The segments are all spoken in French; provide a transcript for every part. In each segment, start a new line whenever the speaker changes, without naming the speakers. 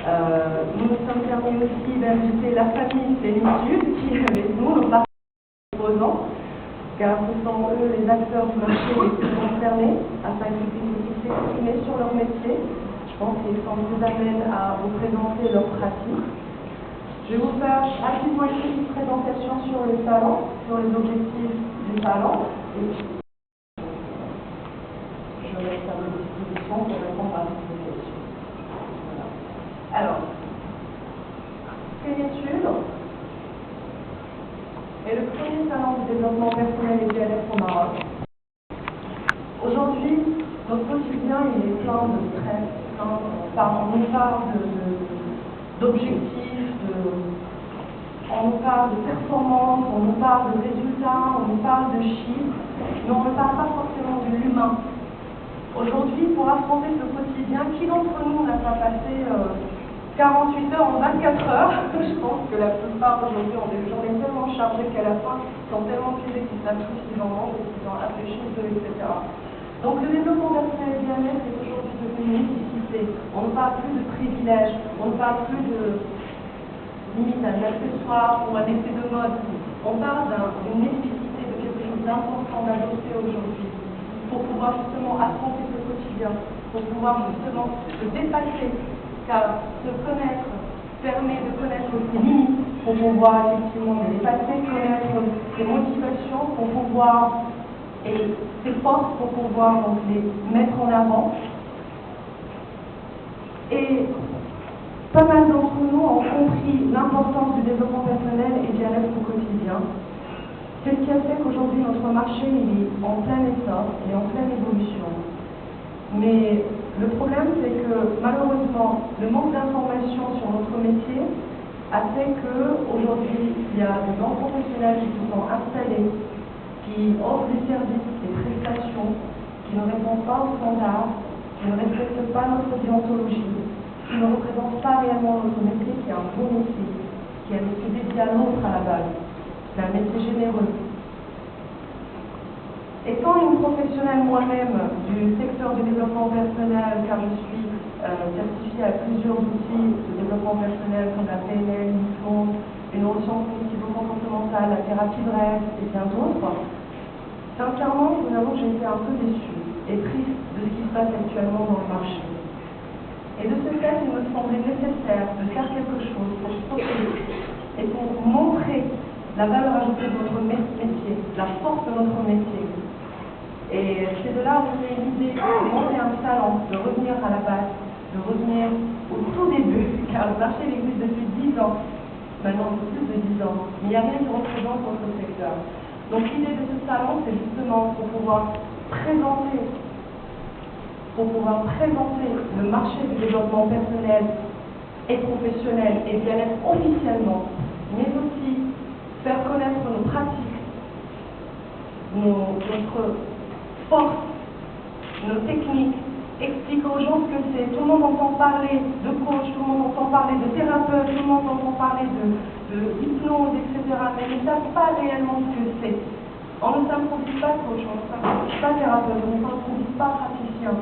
Nous nous sommes permis aussi d'inviter la famille Plénitude qui est avec nous, nos partenaires, car ce sont eux les acteurs du marché les plus concernés, afin qu'ils puissent aussi s'exprimer sur leur métier. Je pense qu'ils sont plus amènes à vous présenter leur pratique. Je vais vous faire rapidement une petite présentation sur le salon, sur les objectifs du salon. Et je reste à votre disposition pour répondre à toutes vos questions. Voilà. Alors, Plénitude est le premier salon de développement personnel et bien-être au Maroc. Aujourd'hui, notre quotidien il est plein de stress, on nous parle d'objectifs, on nous parle de performance, on nous parle de résultats, on nous parle de chiffres, mais on ne parle pas forcément de l'humain. Aujourd'hui, pour affronter ce quotidien, qui d'entre nous n'a pas passé 48 heures en 24 heures? Je pense que la plupart aujourd'hui ont des journées tellement chargées qu'à la fin, ils sont tellement épuisés qu'ils savent plus s'ils en mangent, s'ils en réfléchissent, etc. Donc le développement personnel et bien-être est aujourd'hui devenu une nécessité. On ne parle plus de privilèges, on ne parle plus de limite un accessoire ou un effet de mode. On parle d'une nécessité, de quelque chose d'important d'adopter aujourd'hui pour pouvoir justement affronter ce quotidien, pour pouvoir justement se dépasser, car se connaître permet de connaître ses limites, pour pouvoir effectivement les dépasser, connaître ses motivations, pour pouvoir et ses forces pour pouvoir donc les mettre en avant. Et pas mal d'entre nous ont compris l'importance du développement personnel et bien-être au quotidien. C'est ce qui a fait qu'aujourd'hui notre marché il est en plein essor, il est en pleine évolution. Mais le problème c'est que malheureusement le manque d'informations sur notre métier a fait qu'aujourd'hui il y a de grands professionnels qui se sont installés, qui offrent des services, des prestations, qui ne répondent pas aux standards, qui ne respectent pas notre déontologie, qui ne représentent pas réellement notre métier, qui est un bon métier, qui est un métier dédié à l'autre à la base. C'est un métier généreux. Étant une professionnelle moi-même du secteur du développement personnel, car je suis certifiée à plusieurs outils de développement personnel comme la PNL, l'IFON, les neurosciences cognitivo-comportementales, la thérapie brève et bien d'autres, sincèrement, je vous avoue que j'ai été un peu déçue et triste de ce qui se passe actuellement dans le marché. Et de ce fait, il me semblait nécessaire de faire quelque chose pour protéger et pour montrer la valeur ajoutée de notre métier, la force de notre métier. Et c'est de là où j'ai l'idée de monter un salon, de revenir à la base, de revenir au tout début, car le marché existe depuis 10 ans, maintenant plus de 10 ans, mais il n'y a rien qui représente notre secteur. Donc l'idée de ce salon, c'est justement pour pouvoir présenter le marché du développement personnel et professionnel et bien-être officiellement, mais aussi faire connaître nos pratiques, notre force, nos techniques, expliquer aux gens ce que c'est. Tout le monde entend parler de coach, tout le monde entend parler de thérapeute, tout le monde entend parler de hypnose, etc. Mais ils ne savent pas réellement ce que c'est. On ne s'improvise pas coach, on ne s'improvise pas thérapeute, on ne s'improvise pas praticien.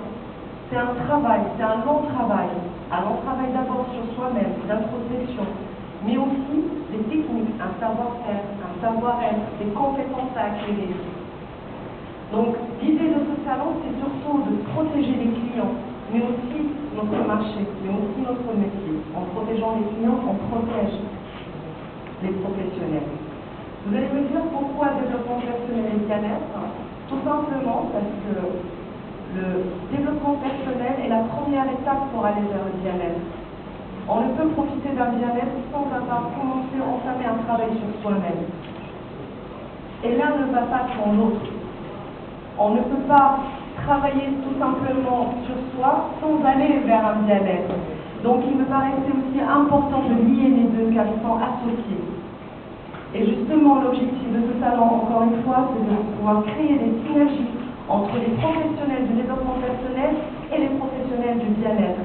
C'est un travail, c'est un long travail. Un long travail d'abord sur soi-même, d'introspection, mais aussi des techniques, un savoir-faire, un savoir-être, des compétences à acquérir. Donc l'idée de ce salon, c'est surtout de protéger les clients, mais aussi notre marché, mais aussi notre métier. En protégeant les clients, on protège les professionnels. Vous allez me dire pourquoi développement personnel et bien-être? Tout simplement parce que le développement personnel est la première étape pour aller vers le bien-être. On ne peut profiter d'un bien-être sans avoir commencé à entamer un travail sur soi-même. Et l'un ne va pas sans l'autre. On ne peut pas travailler tout simplement sur soi sans aller vers un bien-être. Donc il me paraissait aussi important de lier les deux car ils sont associés. Et justement l'objectif de ce salon, encore une fois, c'est de pouvoir créer des synergies entre les professionnels du développement personnel et les professionnels du bien-être.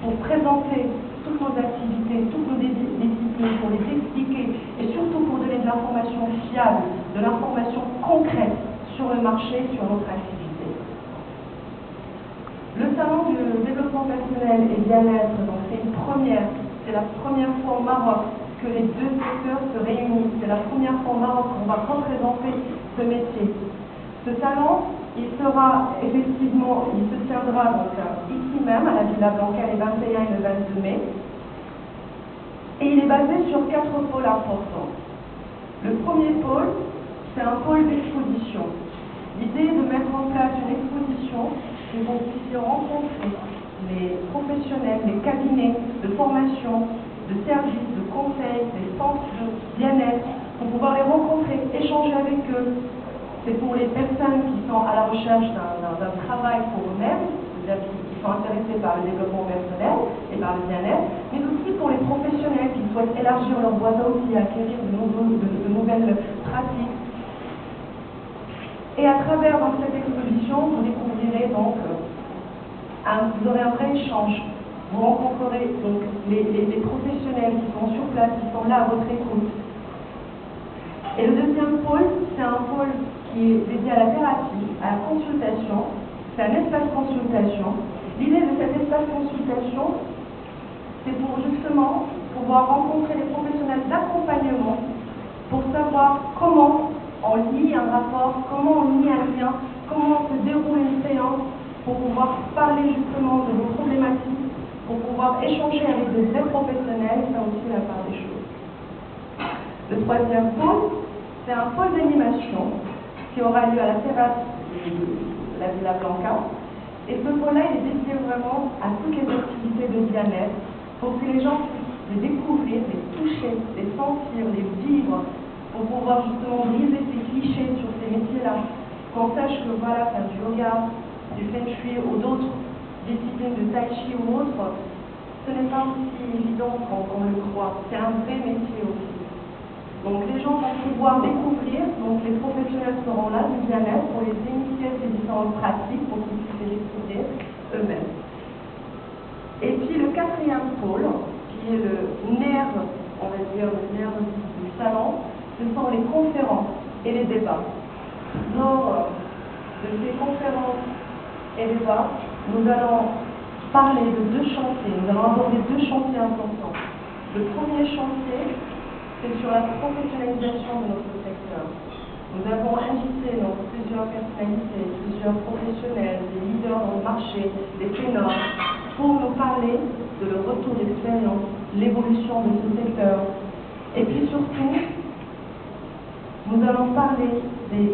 Pour présenter toutes nos activités, toutes nos disciplines, pour les expliquer et surtout pour donner de l'information fiable, de l'information concrète sur le marché, sur notre activité. Le salon du développement personnel et bien-être, donc c'est une première première. C'est la première fois au Maroc que les deux secteurs se réunissent. C'est la première fois au Maroc qu'on va représenter ce métier. Ce salon, il sera effectivement, il se tiendra donc ici même, à la Villa Blanca, les 21 et le 22 mai. Et il est basé sur 4 pôles importants. Le premier pôle, c'est un pôle d'exposition. L'idée est de mettre en place une exposition où vous puissiez rencontrer les professionnels, les cabinets de formation, de services, de conseils, des centres de bien-être, pour pouvoir les rencontrer, échanger avec eux. C'est pour les personnes qui sont à la recherche d'un travail pour eux-mêmes, c'est-à-dire qui sont intéressés par le développement personnel et par le bien-être, mais aussi pour les professionnels qui souhaitent élargir leur boîte à outils, acquérir de nouvelles pratiques. Et à travers cette exposition, vous découvrirez donc, vous aurez un vrai échange. Vous rencontrerez donc les professionnels qui sont sur place, qui sont là à votre écoute. Et le deuxième pôle, c'est un pôle qui est dédié à la thérapie, à la consultation. C'est un espace consultation. L'idée de cet espace consultation, c'est pour justement pouvoir rencontrer les professionnels d'accompagnement pour savoir comment on lit un rapport, comment on lit un lien, comment on se déroule une séance, pour pouvoir parler justement de vos problématiques, pour pouvoir échanger avec des vrais professionnels, c'est aussi la part des choses. Le troisième pôle, c'est un pôle d'animation qui aura lieu à la terrasse de la Villa Blanca. Et ce pôle-là, il est dédié vraiment à toutes les activités de bien-être pour que les gens puissent les découvrir, les toucher, les sentir, les vivre, pour pouvoir justement briser ces clichés sur ces métiers-là. Qu'on sache que voilà, faire du yoga, du feng shui ou d'autres disciplines de tai chi ou autres, ce n'est pas aussi évident qu'on le croit. C'est un vrai métier aussi. Donc les gens vont pouvoir découvrir, donc les professionnels seront là du bien-être pour les initier à ces différentes pratiques pour qu'ils puissent les découvrir eux-mêmes. Et puis le quatrième pôle, qui est le nerf, on va dire le nerf du salon, ce sont les conférences et les débats. Lors de ces conférences et débats, nous allons parler de 2 chantiers, nous allons aborder 2 chantiers importants. Le premier chantier, c'est sur la professionnalisation de notre secteur. Nous avons invité donc plusieurs personnalités, plusieurs professionnels, des leaders dans le marché, des ténors, pour nous parler de leur retour d'expérience, l'évolution de ce secteur. Et puis surtout, nous allons parler des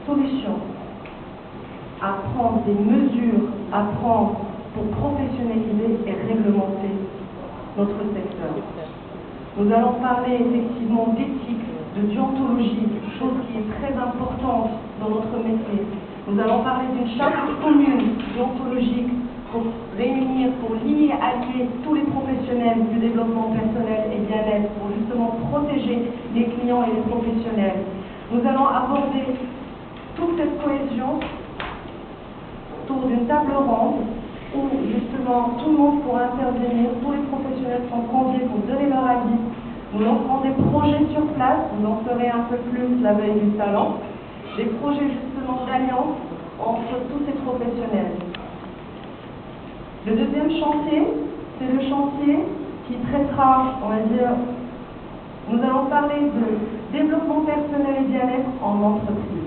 solutions à prendre, des mesures à prendre pour professionnaliser et réglementer notre secteur. Nous allons parler effectivement d'éthique, de déontologie, chose qui est très importante dans notre métier. Nous allons parler d'une charte commune déontologique pour réunir, pour lier, allier tous les professionnels du développement personnel et bien-être, pour justement protéger les clients et les professionnels. Nous allons aborder toute cette cohésion autour d'une table ronde où justement tout le monde pourra intervenir, tous les professionnels sont conviés pour donner leur avis. Nous lancerons des projets sur place, vous en saurez un peu plus la veille du salon, des projets justement d'alliance entre tous ces professionnels. Le deuxième chantier, c'est le chantier qui traitera, on va dire, nous allons parler de développement personnel et bien-être en entreprise.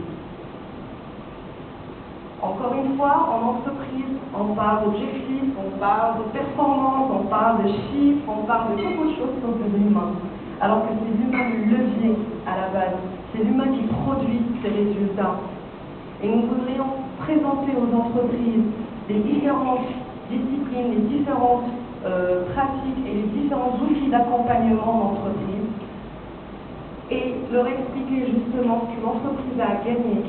Encore une fois, en entreprise, on parle d'objectifs, on parle de performance, on parle de chiffres, on parle de beaucoup de choses sauf de l'humain. Alors que c'est l'humain le levier à la base, c'est l'humain qui produit ces résultats. Et nous voudrions présenter aux entreprises les différentes disciplines, les différentes pratiques et les différents outils d'accompagnement d'entreprise et leur expliquer justement ce que l'entreprise a gagné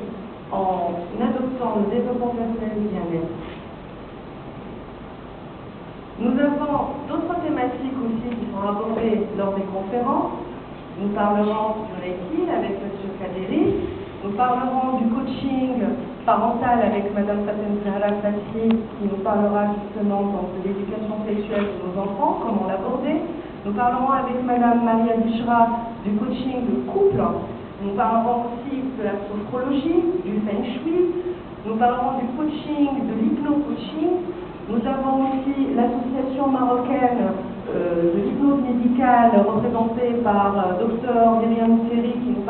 en adoptant le développement personnel et bien-être. Nous avons d'autres thématiques aussi qui sont abordées lors des conférences. Nous parlerons du Reiki avec M. Kaderi. Nous parlerons du coaching parental avec Mme Fatem Zahra Fassi qui nous parlera justement donc, de l'éducation sexuelle de nos enfants, comment l'aborder. Nous parlerons avec Mme Maria Bishra du coaching de couple. Nous parlerons aussi de la sophrologie, du feng shui. Nous parlerons du coaching, de l'hypno-coaching. Nous avons aussi l'association l'association marocaine de l'hypnose médicale représentée par Dr Myriam Seri qui nous